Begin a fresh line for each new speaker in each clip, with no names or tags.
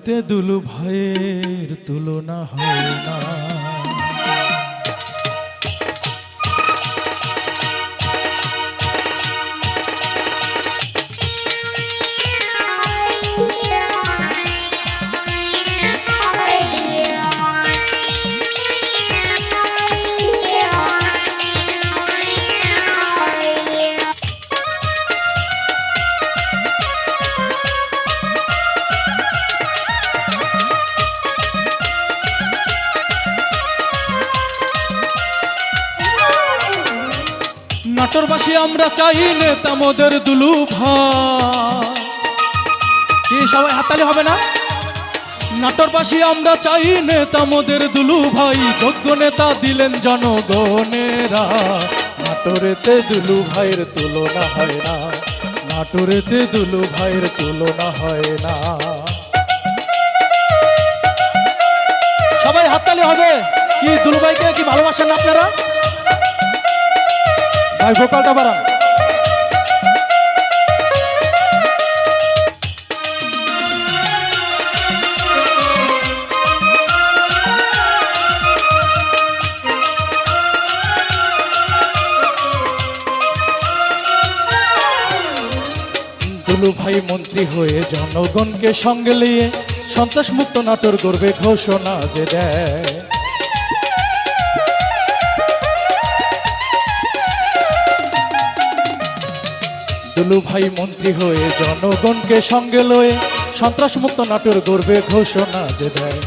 নাটোরেতে দুলু ভাইয়ের তুলনা হয় না। নাটোরবাসী আমরা চাই নেতা মোদের দুলু ভাই। কি সবাই হাততালি হবে না? নাটোরবাসী আমরা চাই নেতা মোদের দুলু ভাই, যোগ্য নেতা দিলেন জনগণেরা। নাটোরেতে দুলু ভাইয়ের তুলনা হয় না, নাটোরেতে দুলু ভাইয়ের তুলনা হয় না। সবাই হাততালি হবে। কি দুলু ভাইকে কি ভালোবাসেন আপনারা? ভাই ভোকালটা বাড়ান। দুলু ভাই মন্ত্রী হয়ে জনগণকে সঙ্গে নিয়ে সন্ত্রাস মুক্ত নাটোর গড়বে ঘোষণা যে দেয়। দুলু ভাই মন্ত্রী হয়ে জনগণকে সঙ্গে লয়ে সন্ত্রাস মুক্ত নাটোর গড়বে ঘোষণা যে দেয়।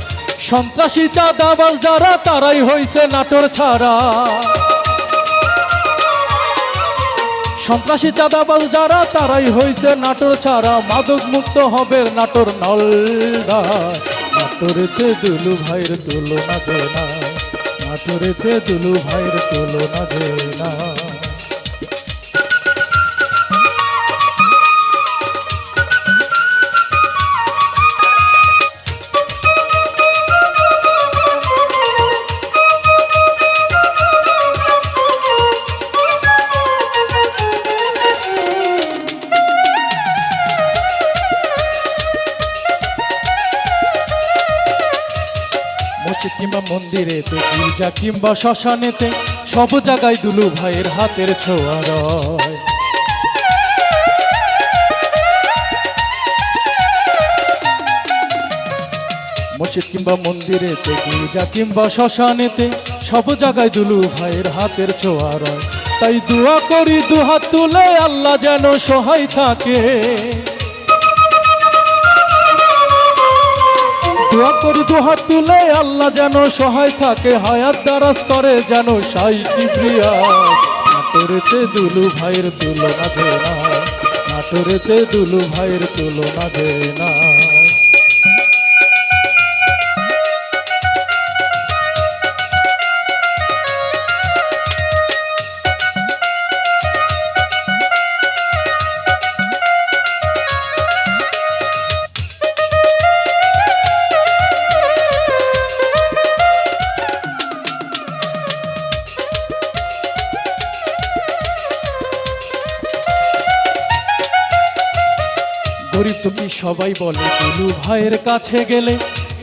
সন্ত্রাসী চাঁদাবাজ যারা তারাই হইছে নাটোর ছাড়া, সন্ত্রাসী চাঁদাবাজ যারা তারাই হইছে নাটোর ছাড়া। মাদক মুক্ত হবে নাটোর নলদা। নাটোরেতে দুলু ভাইয়ের তুলনা যায় না, নাটোরেতে দুলু ভাইয়ের তুলনা যায় না। মসজিদ কিংবা মন্দিরেতে, গির্জা কিংবা শ্মশানেতে, সব জায়গায় দুলু ভাইয়ের হাতের ছোঁয়া রয়। মসজিদ কিংবা মন্দিরেতে, গির্জা কিংবা শ্মশানেতে, সব জায়গায় দুলু ভাইয়ের হাতের ছোঁয়া রয়। তাই দোয়া করি দুহাত তুলে আল্লাহ যেন সহায় থাকে। দোয়া করি দুহাত তুলে আল্লাহ যেন সহায় থাকে। হায়াত দারাজ করে যেন সাই কিবরিয়া। নাটোরেতে দুলু ভাইয়ের তুলনা যায় না, নাটোরেতে দুলু ভাইয়ের তুলনা যায় না। গরিব দুঃখী সবাই বলে দুলু ভাইয়ের কাছে গেলে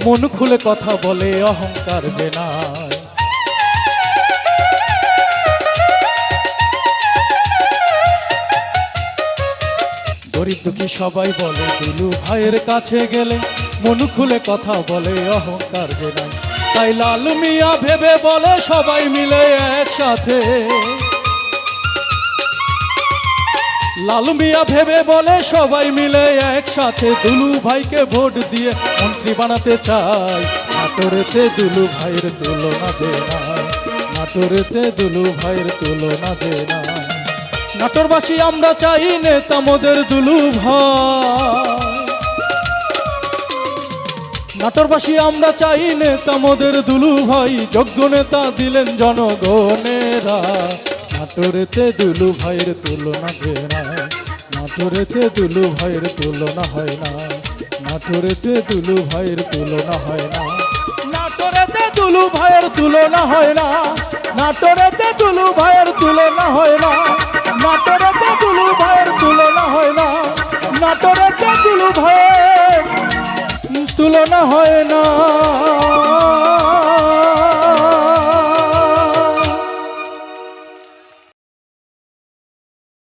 মন খুলে কথা বলে, অহংকার যে নাই। গরিব দুঃখী সবাই বলে দুলু ভাইয়ের কাছে গেলে মন খুলে কথা বলে, অহংকার যে নাই। তাই লাল মিয়া ভেবে বলে সবাই মিলে একসাথে, লালু মিয়া ভেবে বলে সবাই মিলে একসাথে, দুলু ভাইকে ভোট দিয়ে মন্ত্রী বানাতে চাই। নাটোরেতে দুলু ভাইয়ের তুলনা যায় না, নাটোরেতে দুলু ভাইয়ের তুলনা যায় না। নাটোরবাসী আমরা চাই নেতা মোদের দুলু ভাই। নাটোরবাসী আমরা চাই নেতা মোদের দুলু ভাই, যোগ্য নেতা দিলেন জনগণেরা। নাটোরেতে দুলু ভাইয়ের তুলনা হয় না, নাটোরেতে দুলু ভাইয়ের তুলনা হয় না, নাটোরেতে দুলু ভাইয়ের তুলনা হয় না, নাটোরেতে দুলু ভাইয়ের তুলনা হয় না, নাটোরেতে দুলু ভাইয়ের তুলনা হয় না, নাটোরেতে দুলু ভাইয়ের তুলনা হয় না, নাটোরেতে দুলু ভাইয়ের তুলনা হয় না।